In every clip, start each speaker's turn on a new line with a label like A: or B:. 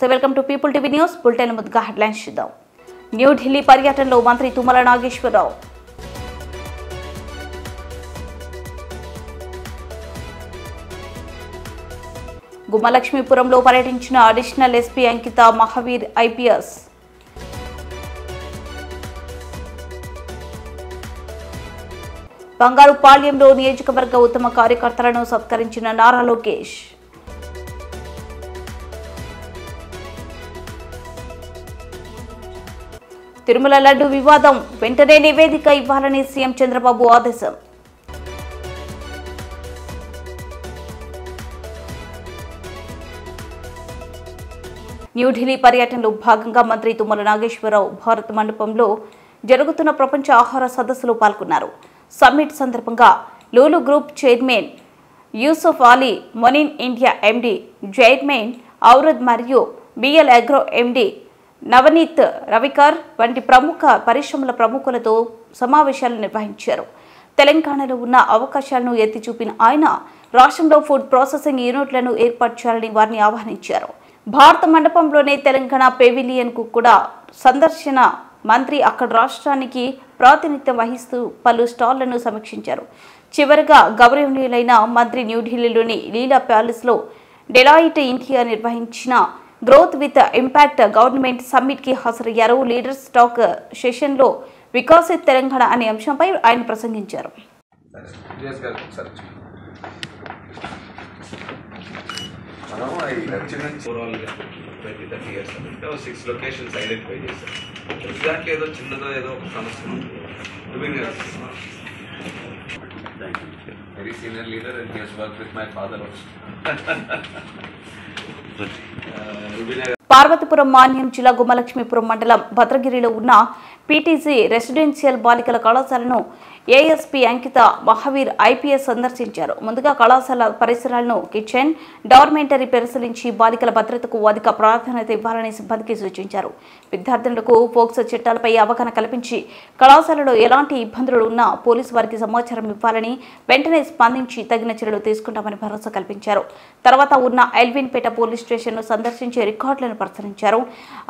A: నమస్తే welcome to people TV news bulletin ముందుగా headlines చూద్దాం. న్యూఢిల్లీ పర్యటనలో మంత్రి తుమ్మల నాగేశ్వరరావు. గుమ్మలక్ష్మీపురంలో పర్యటించిన అడిషనల్ ఎస్పీ అంకిత మహావీర్ ఐపీఎస్. బంగారుపాళ్యంలో నియోజకవర్గ ఉత్తమ కార్యకర్తలను సత్కరించిన నారా లోకేష్. తిరుమల లడ్డు వివాదం వెంటనే నివేదిక ఇవ్వాలని సీఎం చంద్రబాబు ఆదేశం. న్యూఢిల్లీ పర్యటనలో భాగంగా మంత్రి తుమ్మల నాగేశ్వరరావు భారత్ మండపంలో జరుగుతున్న ప్రపంచ ఆహార సదస్సులో పాల్గొన్నారు. సమ్మిట్ సందర్భంగా Lulu group chairman Yusuff Ali, Monin India MD జైర్మన్ ఔరద్ మరియు BL agro MD Navneet Ravikar వంటి ప్రముఖ పరిశ్రమల ప్రముఖులతో సమావేశాలు నిర్వహించారు. తెలంగాణలో ఉన్న అవకాశాలను ఎత్తి చూపిన ఆయన రాష్ట్రంలో ఫుడ్ ప్రాసెసింగ్ యూనిట్లను ఏర్పాటు చేయాలని వారిని ఆహ్వానించారు. భారత మండపంలోనే తెలంగాణ పెవిలియన్ కు కూడా సందర్శన మంత్రి అక్కడ రాష్ట్రానికి ప్రాతినిధ్యం వహిస్తూ పలు స్టాళ్లను సమీక్షించారు. చివరగా గౌరవనీయులైన మంత్రి న్యూఢిల్లీలోని లీలా ప్యాలెస్లో డెలాయిట్ ఇండియా నిర్వహించిన growth with impact government summit కి హాజరయ్యారు. లీడర్స్ టాక్ సెషన్ లో వికసిత్ తెలంగాణ అనే అంశంపై ఆయన ప్రసంగించారు.
B: Very senior leader and he has worked with my father also.
A: Parvathipuram మాన్యం జిల్లా గుమ్మలక్ష్మీపురం మండలం భద్రగిరిలో ఉన్న పీటీసీ రెసిడెన్షియల్ బాలికల కళాశాలను ఏఎస్పీ అంకిత మహావీర్ ఐపీఎస్ సందర్శించారు. ముందుగా కళాశాల పరిసరాలను కిచెన్, డార్మెంటరీ పరిశీలించి బాలికల భద్రతకు అధిక ప్రాధాన్యత ఇవ్వాలని సిబ్బందికి సూచించారు. విద్యార్థులకు పోక్సో చట్టాలపై అవగాహన కల్పించి కళాశాలలో ఎలాంటి ఇబ్బందులు ఉన్నా పోలీసు వారికి సమాచారం ఇవ్వాలని, వెంటనే స్పందించి తగిన చర్యలు తీసుకుంటామని భరోసా కల్పించారు. తర్వాత ఉన్న ఎల్విన్పేట పోలీస్ స్టేషన్ను సందర్శించి రికార్డులను పరిశీలించారు.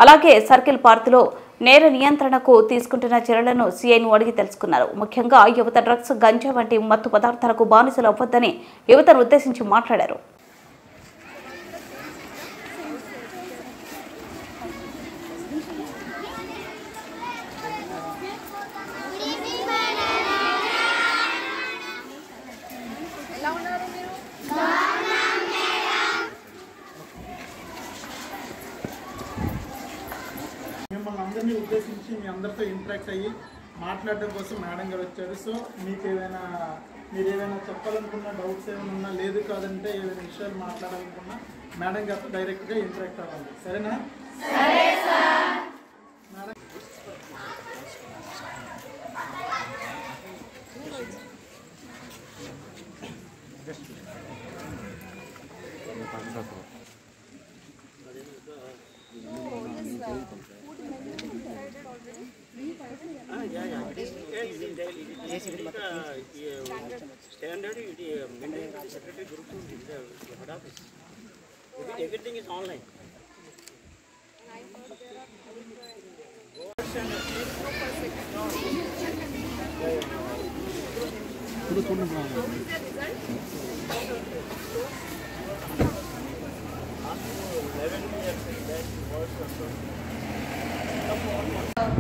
A: అలాగే సర్కిల్ పార్కులో నేర నియంత్రణకు తీసుకుంటున్న చర్యలను సీఐను అడిగి తెలుసుకున్నారు. ముఖ్యంగా యువత డ్రగ్స్, గంజా వంటి మత్తు పదార్థాలకు బానిసలు అవ్వద్దని యువతను ఉద్దేశించి మాట్లాడారు.
C: మిమ్మల్ని అందరినీ ఉద్దేశించి మీ అందరితో ఇంటరాక్ట్ అయ్యి మాట్లాడడం కోసం మేడం గారు వచ్చారు. సో మీకు మీరు ఏదైనా చెప్పాలనుకున్న డౌట్స్ ఏమైనా ఉన్నా, లేదు కాదంటే ఏదైనా విషయాలు మాట్లాడాలనుకున్నా మేడం గారితో డైరెక్ట్గా ఇంటరాక్ట్ అవ్వాలి. సరేనా? Madam
D: standard secretary group to the head office. Everything is online.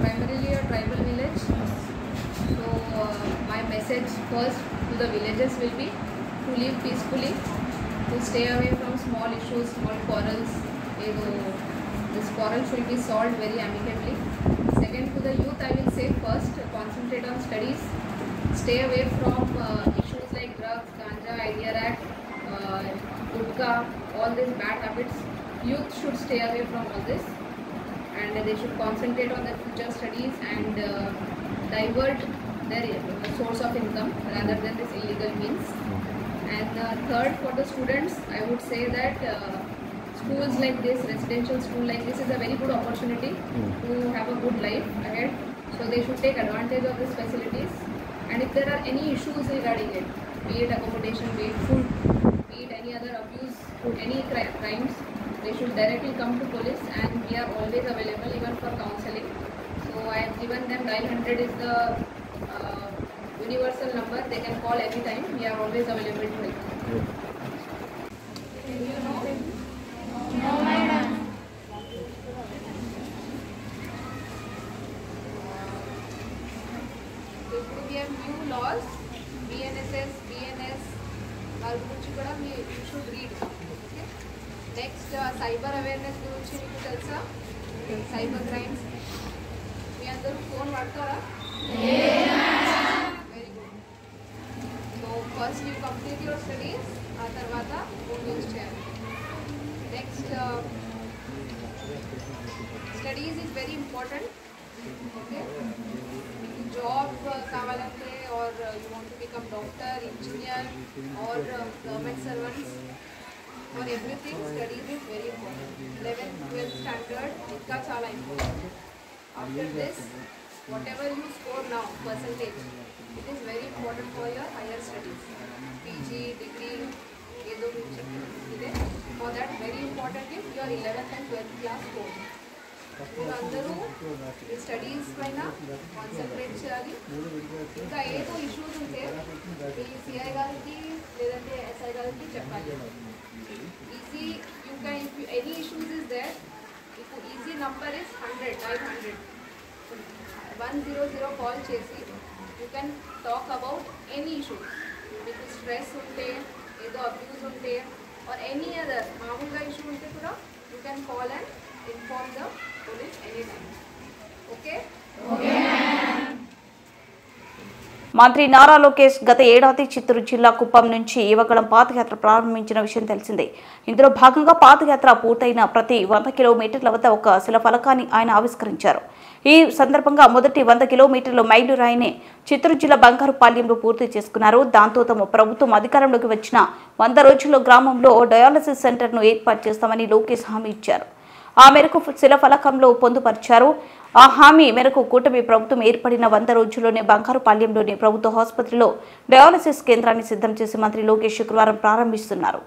E: Primarily a tribal village, so my message first to the villagers will be to live peacefully, to stay away from small issues, small quarrels. This quarrel should be solved very amicably. Second, to the youth I will say first concentrate on studies, stay away from issues like drugs, ganja, idea act, gutka, all these bad habits. Youth should stay away from all this, and they should concentrate on their future studies and divert their source of income rather than this illegal means. And third, for the students, I would say that schools like this, residential school like this, is a very good opportunity to have a good life ahead. So they should take advantage of these facilities. And if there are any issues regarding it, be it accommodation, be it food, be it any other abuse, any crimes, they should directly come to police, and we are always available even for counseling. So I have given them dial 100 is the universal number. They can call anytime. We are always available to help. You know? No, madam. So we have new laws, BNSS, BNS. వారి గురించి కూడా you should read. Okay? Next, cyber awareness గురించి మీకు తెలుసా? Cyber crimes. మీ అందరూ phone వాడతారా? Very good. So first you complete your studies, ఆ తర్వాత ఫోన్ యూజ్ చేయాలి. Next, studies is very important. Okay? Job కావాలంటే or you want to become doctor, engineer or government servants or everything, studies is very important. 11th, 12th standard ఇంకా చాలా important. After this, whatever you score now, percentage, it is very important for your higher studies. PG, degree, ఏదో మీరు చెప్పిదే. For that very important is your 11th and 12th class score. మీరందరూ ఈ studies పైన concentrate చేయాలి. ఇంకా ఏదో issues ఉంటే మీ CI గారికి లేదంటే ఎస్ఐ గారికి చెప్పాలి. Easy you can any issues is there, మీకు ఈజీ నంబర్ ఇస్ 900 100 కాల్ చేసి you can talk about any issues. మీకు స్ట్రెస్ ఉంటే, ఏదో అబ్యూస్ ఉంటే ఆర్ ఎనీ అదర్ మామూలుగా ఇష్యూ ఉంటే కూడా you can call and inform the police anytime. Okay?
A: మంత్రి నారా లోకేష్ గత ఏడాది చిత్తూరు జిల్లా కుప్పం నుంచి యువగళం పాదయాత్ర ప్రారంభించిన విషయం తెలిసిందే. ఇందులో భాగంగా పాదయాత్ర పూర్తయిన ప్రతి 100 కిలోమీటర్ల వద్ద ఒక శిలాఫలకాన్ని ఆయన ఆవిష్కరించారు. ఈ సందర్భంగా మొదటి 100 కిలోమీటర్ల మైలురాయిని చిత్తూరు జిల్లా బంగారుపాలెంలో పూర్తి చేసుకున్నారు. దాంతో తమ ప్రభుత్వం అధికారంలోకి వచ్చిన 100 రోజుల్లో గ్రామంలో డయాలసిస్ సెంటర్ను ఏర్పాటు చేస్తామని లోకేష్ హామీ ఇచ్చారు. ఆ మేరకు శిలాఫలకంలో పొందుపరిచారు. ఆ హామీ మేరకు కూటమి ప్రభుత్వం ఏర్పడిన 100 రోజుల్లోనే బంగారుపాలెంలోని ప్రభుత్వ ఆసుపత్రిలో డయాలసిస్ కేంద్రాన్ని సిద్ధం చేసి మంత్రి లోకేష్ శుక్రవారం ప్రారంభిస్తున్నారు.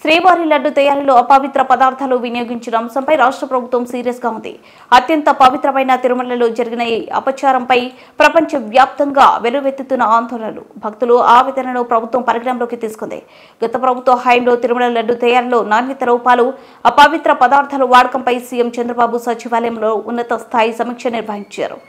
A: శ్రీవారి లడ్డు తయారీలో అపవిత్ర పదార్థాలు వినియోగించిన అంశంపై రాష్ట్ర ప్రభుత్వం సీరియస్ గా ఉంది. అత్యంత పవిత్రమైన తిరుమలలో జరిగిన ఈ అపచారంపై ప్రపంచ వ్యాప్తంగా వెలువెత్తుతున్న ఆందోళనలు, భక్తులు ఆవేదనను ప్రభుత్వం పరిగణలోకి తీసుకుంది. గత ప్రభుత్వ హయాంలో తిరుమల లడ్డు తయారీలో నాణ్యత లోపాలు, అపవిత్ర పదార్థాల వాడకంపై సీఎం చంద్రబాబు సచివాలయంలో ఉన్నత స్థాయి సమీక్ష నిర్వహించారు.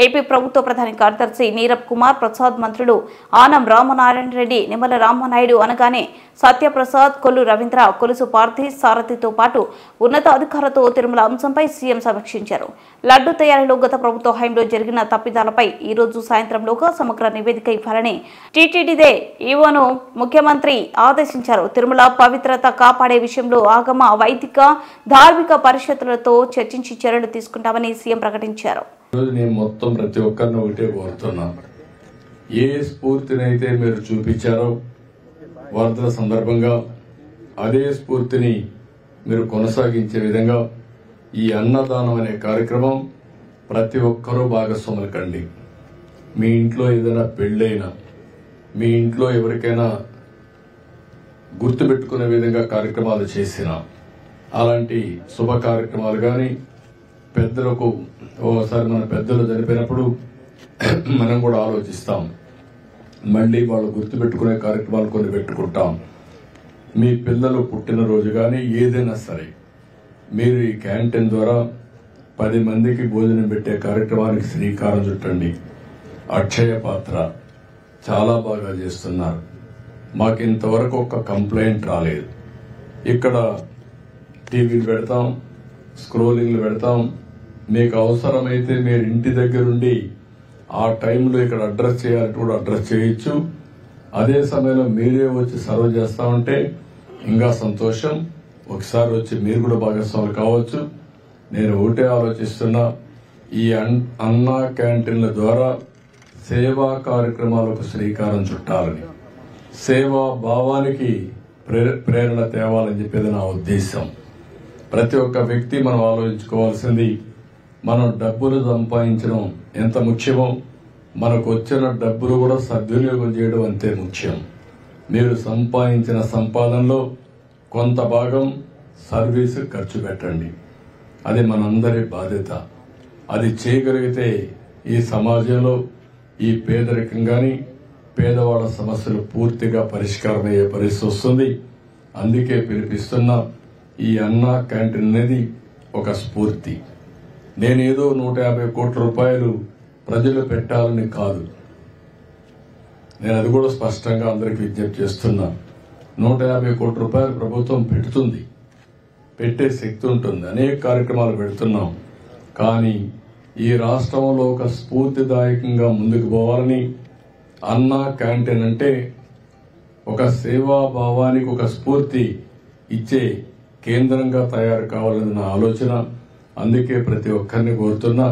A: ఏపీ ప్రభుత్వ ప్రధాన కార్యదర్శి నీరబ్ కుమార్ ప్రసాద్, మంత్రులు ఆనం రామనారాయణ రెడ్డి, నిమ్మల రామనాయుడు అనగానే సత్యప్రసాద్, కొల్లు రవీంద్ర, కొలుసు పార్థి సారథితో పాటు ఉన్నత అధికారులతో తిరుమల అంశంపై సీఎం సమీక్షించారు. లడ్డు తయారీలో గత ప్రభుత్వ హయాంలో జరిగిన తప్పిదాలపై ఈ రోజు సాయంత్రంలోగా సమగ్ర నివేదిక ఇవ్వాలని టీటీడీదే ఈవోను ముఖ్యమంత్రి ఆదేశించారు. తిరుమల పవిత్రత కాపాడే విషయంలో ఆగమ, వైదిక, ధార్మిక పరిషత్తులతో చర్చించి చర్యలు తీసుకుంటామని సీఎం ప్రకటించారు.
F: నేను మొత్తం ప్రతి ఒక్కరిని ఒకటే కోరుతున్నా, ఏ స్ఫూర్తినైతే మీరు చూపించారో వరదల సందర్భంగా అదే స్ఫూర్తిని మీరు కొనసాగించే విధంగా ఈ అన్నదానం అనే కార్యక్రమం ప్రతి ఒక్కరూ భాగస్వాములు కండి. మీ ఇంట్లో ఏదైనా పెళ్ళైనా, మీ ఇంట్లో ఎవరికైనా గుర్తుపెట్టుకునే విధంగా కార్యక్రమాలు చేసినా, అలాంటి శుభ కార్యక్రమాలు కానీ, పెద్దలకు ఓసారి మన పెద్దలు చనిపోయినప్పుడు మనం కూడా ఆలోచిస్తాం, మళ్ళీ వాళ్ళు గుర్తుపెట్టుకునే కార్యక్రమాలు కొన్ని పెట్టుకుంటాం. మీ పిల్లలు పుట్టినరోజు కానీ ఏదైనా సరే మీరు ఈ క్యాంటీన్ ద్వారా 10 మందికి భోజనం పెట్టే కార్యక్రమానికి శ్రీకారం చుట్టండి. అక్షయ పాత్ర చాలా బాగా చేస్తున్నారు. మాకు ఇంతవరకు ఒక కంప్లైంట్ రాలేదు. ఇక్కడ టీవీలు పెడతాం, స్క్రోలింగ్లు పెడతాం. మీకు అవసరమైతే మీరు ఇంటి దగ్గరుండి ఆ టైంలో ఇక్కడ అడ్రస్ చేయాలంటే కూడా అడ్రస్ చేయొచ్చు. అదే సమయంలో మీరే వచ్చి సర్వ్ చేస్తా ఉంటే ఇంకా సంతోషం. ఒకసారి వచ్చి మీరు కూడా భాగస్వాములు కావచ్చు. నేను ఒకటే ఆలోచిస్తున్నా, ఈ అన్నా క్యాంటీన్ల ద్వారా సేవా కార్యక్రమాలకు శ్రీకారం చుట్టాలని, సేవా భావానికి ప్రేరణ తేవాలని చెప్పేది నా ఉద్దేశం. ప్రతి ఒక్క వ్యక్తి మనం ఆలోచించుకోవాల్సింది, మనం డబ్బులు సంపాదించడం ఎంత ముఖ్యమో మనకు వచ్చిన డబ్బులు కూడా సద్వినియోగం చేయడం అంతే ముఖ్యం. మీరు సంపాదించిన సంపాదనలో కొంత భాగం సర్వీసు ఖర్చు పెట్టండి. అది మనందరి బాధ్యత. అది చేయగలిగితే ఈ సమాజంలో ఈ పేదరికం గాని, పేదవాళ్ల సమస్యలు పూర్తిగా పరిష్కారం అయ్యే పరిస్థితి వస్తుంది. అందుకే పిలిపిస్తున్నా, ఈ అన్నా క్యాంటీన్ అనేది ఒక స్ఫూర్తి. నేనేదో 150 కోట్ల రూపాయలు ప్రజలు పెట్టాలని కాదు, నేను అది కూడా స్పష్టంగా అందరికీ విజ్ఞప్తి చేస్తున్నా. 150 కోట్ల రూపాయలు ప్రభుత్వం పెడుతుంది, పెట్టే శక్తి ఉంటుంది, అనేక కార్యక్రమాలు పెడుతున్నాం. కానీ ఈ రాష్ట్రంలో ఒక స్ఫూర్తిదాయకంగా ముందుకు పోవాలని, అన్నా క్యాంటీన్ అంటే ఒక సేవాభావానికి ఒక స్ఫూర్తి ఇచ్చే కేంద్రంగా తయారు కావాలని నా ఆలోచన. అందుకే ప్రతి ఒక్కరిని కోరుతున్నా,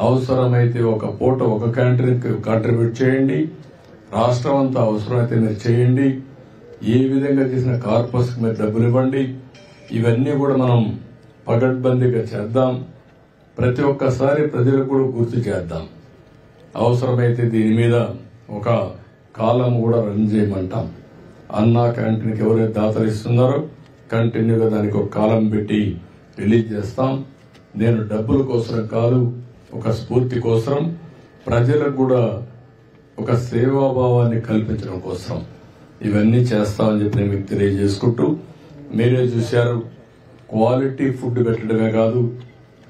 F: అవసరమైతే ఒక పూట ఒక క్యాంటీన్ కాంట్రిబ్యూట్ చేయండి. రాష్ట్రం అంతా అవసరమైతే మీరు చేయండి. ఏ విధంగా చేసిన కార్పస్ మీరు డబ్బులు ఇవ్వండి. ఇవన్నీ కూడా మనం పగడ్బందీగా చేద్దాం. ప్రతి ఒక్కసారి ప్రజలకు కూడా గుర్తు చేద్దాం. అవసరమైతే దీని మీద ఒక కాలం కూడా రన్ చేయమంటాం. అన్నా క్యాంటీన్కి ఎవరైతే దాతలు ఇస్తున్నారో కంటిన్యూగా దానికి ఒక కాలం పెట్టి రిలీజ్ చేస్తాం. నేను డబ్బుల కోసం కాదు, ఒక స్ఫూర్తి కోసం, ప్రజలకు కూడా ఒక సేవాభావాన్ని కల్పించడం కోసం ఇవన్నీ చేస్తామని చెప్పి నేను మీకు తెలియజేసుకుంటూ, మీరే చూశారు, క్వాలిటీ ఫుడ్ పెట్టడమే కాదు,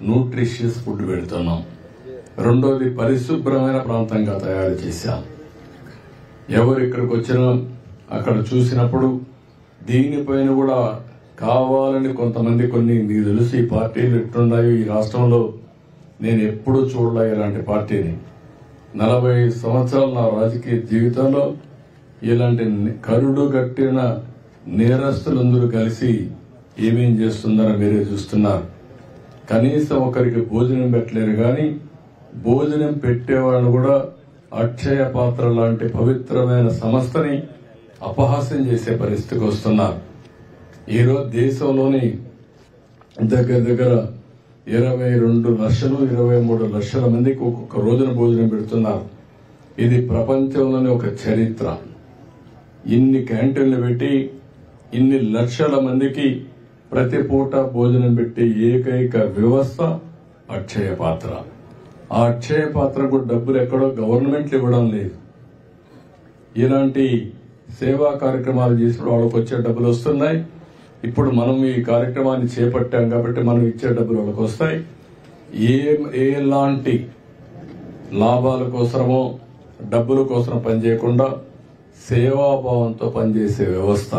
F: న్యూట్రిషియస్ ఫుడ్ పెడుతున్నాం. రెండోది పరిశుభ్రమైన ప్రాంతంగా తయారు చేశాం. ఎవరు ఇక్కడికి వచ్చినా అక్కడ చూసినప్పుడు దీనిపైన కూడా కావాలని కొంతమంది మీకు తెలుసు ఈ పార్టీలు ఎట్లున్నాయో ఈ రాష్ట్రంలో నేను ఎప్పుడూ చూడలే ఇలాంటి పార్టీని. 40 సంవత్సరాల నా రాజకీయ జీవితంలో ఇలాంటి కరుడు గట్టిన నేరస్తులందరూ కలిసి ఏమేం చేస్తున్నారో మీరే చూస్తున్నారు. కనీసం ఒకరికి భోజనం పెట్టలేరు కానీ భోజనం పెట్టేవాళ్ళు కూడా అక్షయ పాత్ర లాంటి పవిత్రమైన సంస్థని అపహాస్యం చేసే పరిస్థితికి వస్తున్నారు. ఈరోజు దేశంలోని దగ్గర 22 లక్షలు 23 లక్షల మందికి ఒక్కొక్క రోజున భోజనం పెడుతున్నారు. ఇది ప్రపంచంలోని ఒక చరిత్ర. ఇన్ని క్యాంటీన్లు పెట్టి ఇన్ని లక్షల మందికి ప్రతి పూట భోజనం పెట్టే ఏకైక వ్యవస్థ అక్షయ పాత్ర. ఆ అక్షయ పాత్రకు డబ్బులు ఎక్కడో గవర్నమెంట్లు ఇవ్వడం లేదు. ఇలాంటి సేవా కార్యక్రమాలు చేసిన వాళ్ళకి వచ్చే డబ్బులు వస్తున్నాయి. ఇప్పుడు మనం ఈ కార్యక్రమాన్ని చేపట్టాం కాబట్టి మనం ఇచ్చే డబ్బులు వాళ్ళకి వస్తాయి. ఎలాంటి లాభాల కోసమో డబ్బుల కోసం పనిచేయకుండా సేవాభావంతో పనిచేసే వ్యవస్థ.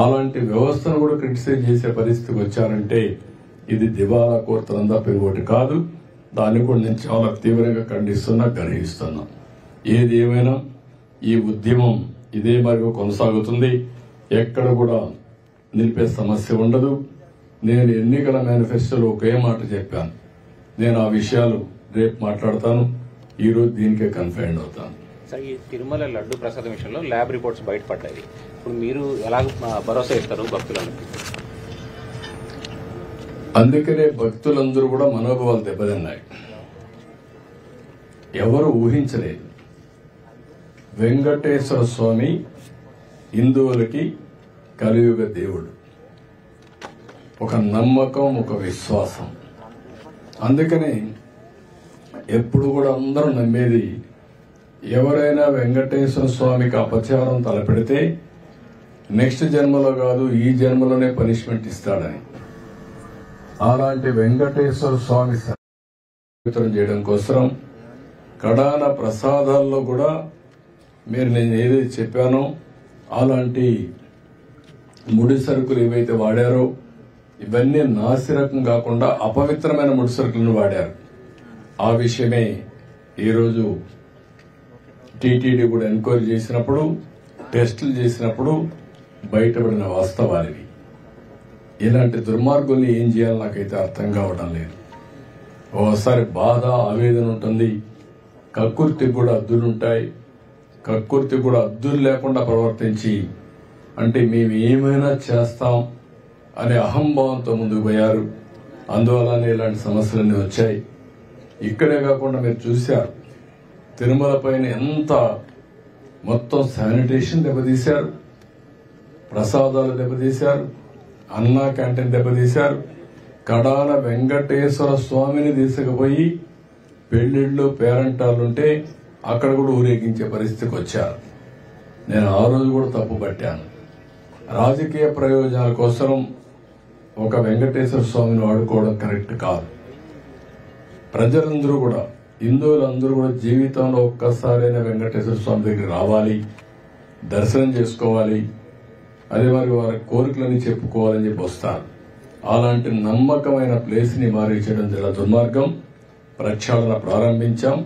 F: అలాంటి వ్యవస్థను కూడా క్రిటిసైజ్ చేసే పరిస్థితికి వచ్చారంటే ఇది దివాలా కోరుతనం తప్ప ఇంకోటి కాదు. దాన్ని కూడా నేను చాలా తీవ్రంగా ఖండిస్తున్నా, గ్రహిస్తున్నా. ఏది ఏమైనా ఈ ఉద్యమం ఇదే మరి కొనసాగుతుంది. ఎక్కడ కూడా నిలిపే సమస్య ఉండదు. నేను ఎన్నికల మేనిఫెస్టోలో ఒకే మాట చెప్పాను. నేను ఆ విషయాలు రేపు మాట్లాడతాను. ఈ రోజు దీనికే కన్ఫైండ్ అవుతాను.
G: సార్, ఈ తిరుమల లడ్డు ప్రసాదం విషయంలో ల్యాబ్ రిపోర్ట్స్ బయటపడ్డాయి. ఇప్పుడు మీరు ఎలా భరోసా ఇస్తారు భక్తులకు?
F: అందుకనే భక్తులందరూ కూడా మనోభావాలు దెబ్బతిన్నాయి. ఎవరు ఊహించలేదు. వెంకటేశ్వర స్వామి హిందువులకి కలియుగ దేవుడు. ఒక నమ్మకం, ఒక విశ్వాసం. అందుకని ఎప్పుడు కూడా అందరూ నమ్మేది, ఎవరైనా వెంకటేశ్వర స్వామికి అపచారం తలపెడితే నెక్స్ట్ జన్మలో కాదు ఈ జన్మలోనే పనిష్మెంట్ ఇస్తాడని. అలాంటి వెంకటేశ్వర స్వామి పవిత్రం చేయడం కోసం కడాన ప్రసాదాల్లో కూడా మీరు నేను ఏదైతే చెప్పానో అలాంటి ముడి సరుకులు ఏవైతే వాడారో ఇవన్నీ నాసిరకం కాకుండా అపవిత్రమైన ముడి సరుకులను వాడారు. ఆ విషయమే ఈరోజు టీటీడీ కూడా ఎంక్వైరీ చేసినప్పుడు, టెస్టులు చేసినప్పుడు బయటపడిన వాస్తవాలివి. ఇలాంటి దుర్మార్గుల్ని ఏం చేయాలో నాకైతే అర్థం కావడం లేదు. ఓసారి బాధ, ఆవేదన ఉంటుంది. కక్కుర్తికి కూడా అద్దులుంటాయి. కక్కుర్తి కూడా అద్దులు లేకుండా ప్రవర్తించి అంటే మేము ఏమైనా చేస్తాం అనే అహంభావంతో ముందుకు పోయారు. అందువల్లనే ఇలాంటి సమస్యలన్నీ వచ్చాయి. ఇక్కడే కాకుండా మీరు చూశారు తిరుమల పైన ఎంత మొత్తం శానిటేషన్ దెబ్బతీశారు, ప్రసాదాలు దెబ్బతీశారు, అన్నా క్యాంటీన్ దెబ్బతీశారు. కడాన వెంకటేశ్వర స్వామిని తీసుకుపోయి పెళ్లిళ్లు పేరంటాలుంటే అక్కడ కూడా ఊరేగించే పరిస్థితికి వచ్చారు. నేను ఆ రోజు కూడా తప్పు పట్టాను. రాజకీయ ప్రయోజనాల కోసం ఒక వెంకటేశ్వర స్వామిని వాడుకోవడం కరెక్ట్ కాదు. ప్రజలందరూ కూడా, హిందువులందరూ కూడా జీవితంలో ఒక్కసారైనా వెంకటేశ్వర స్వామి దగ్గర రావాలి, దర్శనం చేసుకోవాలి, అదే మరి వారి కోరికలని చెప్పుకోవాలని చెప్పి వస్తారు. అలాంటి నమ్మకమైన ప్లేస్ ని మారించడం చాలా దుర్మార్గం. ప్రక్షాళన ప్రారంభించాం.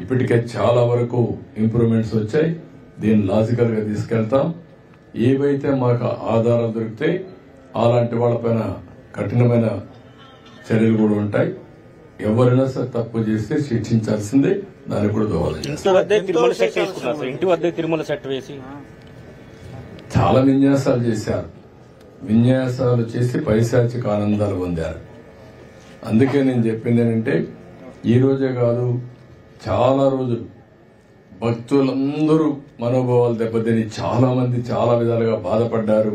F: ఇప్పటికే చాలా వరకు ఇంప్రూవ్మెంట్స్ వచ్చాయి. దీన్ని లాజికల్ గా తీసుకెళ్తాం. ఏవైతే మాకు ఆధారాలు దొరికితే అలాంటి వాళ్ళపైన కఠినమైన చర్యలు కూడా ఉంటాయి. ఎవరైనా సరే తప్పు చేస్తే శిక్షించాల్సిందే. దానికి కూడా దోహదం
G: ఇంటి వద్దే తిరుమల సెట్ వేసి
F: చాలా విన్యాసాలు చేశారు. విన్యాసాలు చేసి పైశాచిక ఆనందాలు పొందారు. అందుకే నేను చెప్పింది ఏంటంటే ఈ రోజే కాదు, చాలా రోజులు భక్తులందరూ మనోభావాలు దెబ్బతిని చాలా మంది చాలా విధాలుగా బాధపడ్డారు.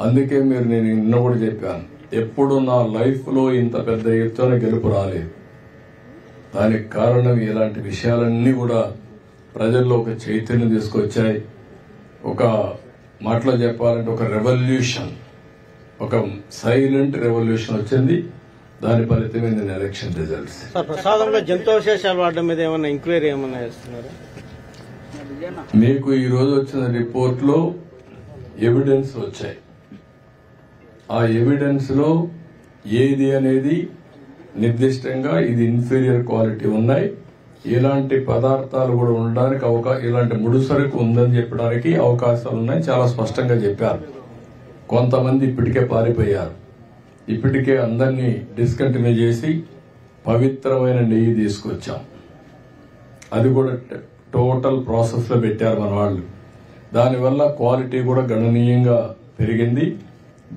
F: అందుకే మీరు నేను నిన్న కూడా చెప్పాను, ఎప్పుడు నా లైఫ్ లో ఇంత పెద్ద ఎత్తున గెలుపు రాలేదు. దానికి కారణం ఇలాంటి విషయాలన్నీ కూడా ప్రజల్లో ఒక చైతన్యం తీసుకొచ్చాయి. ఒక మాటలో చెప్పాలంటే ఒక రెవల్యూషన్, ఒక సైలెంట్ రెవల్యూషన్ వచ్చింది. దాని ఫలితమే నేను ఎలక్షన్ రిజల్ట్స్.
D: ప్రసాదంలో జంతువశేషాలు వాడడం మీద ఏమన్నా ఎంక్వైరీ ఏమన్నా చేస్తున్నారు?
F: మీకు ఈ రోజు వచ్చిన రిపోర్ట్ లో ఎవిడెన్స్ వచ్చాయి. ఆ ఎవిడెన్స్ లో ఏది అనేది నిర్దిష్టంగా ఇది ఇన్ఫీరియర్ క్వాలిటీ ఉన్నాయి, ఇలాంటి పదార్థాలు కూడా ఉండడానికి ఇలాంటి ముడిసరుకు ఉందని చెప్పడానికి అవకాశాలు ఉన్నాయి. చాలా స్పష్టంగా చెప్పారు. కొంతమంది ఇప్పటికే పారిపోయారు. ఇప్పటికే అందరినీ డిస్కంటిన్యూ చేసి పవిత్రమైన నెయ్యి తీసుకొచ్చాం. అది కూడా టోటల్ ప్రాసెస్ లో పెట్టారు మన వాళ్ళు. దానివల్ల క్వాలిటీ కూడా గణనీయంగా పెరిగింది.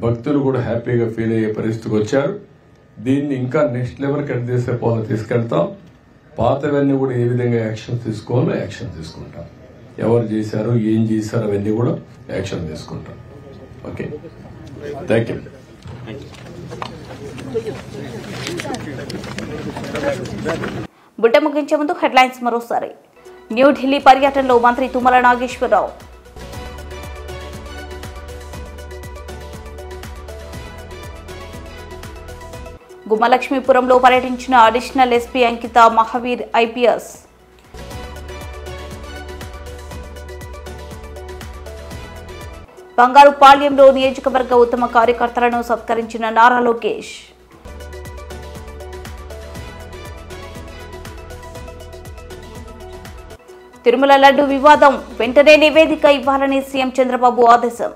F: భక్తులు కూడా హ్యాపీగా ఫీల్ అయ్యే పరిస్థితికి వచ్చారు. దీన్ని ఇంకా నెక్స్ట్ లెవెల్ కట్ చేసే పోలు తీసుకెళ్తాం. పాతవన్నీ కూడా ఏ విధంగా యాక్షన్ తీసుకోవాలో యాక్షన్ తీసుకుంటాం. ఎవరు చేశారు, ఏం చేశారు అవన్నీ కూడా యాక్షన్ తీసుకుంటాం. Okay, thank you.
A: బుట్ట ముగించే ముందు హెడ్లైన్స్ మరోసారి. న్యూఢిల్లీ పర్యటనలో మంత్రి తుమ్మల నాగేశ్వరరావు. గుమ్మలక్ష్మీపురంలో పర్యటించిన అడిషనల్ ఎస్పీ అంకిత మహావీర్ ఐపీఎస్. బంగారుపాళ్యంలో నియోజకవర్గ ఉత్తమ కార్యకర్తలను సత్కరించిన నారా లోకేష్. తిరుమల లడ్డు వివాదం వెంటనే నివేదిక ఇవ్వాలని సీఎం చంద్రబాబు ఆదేశం.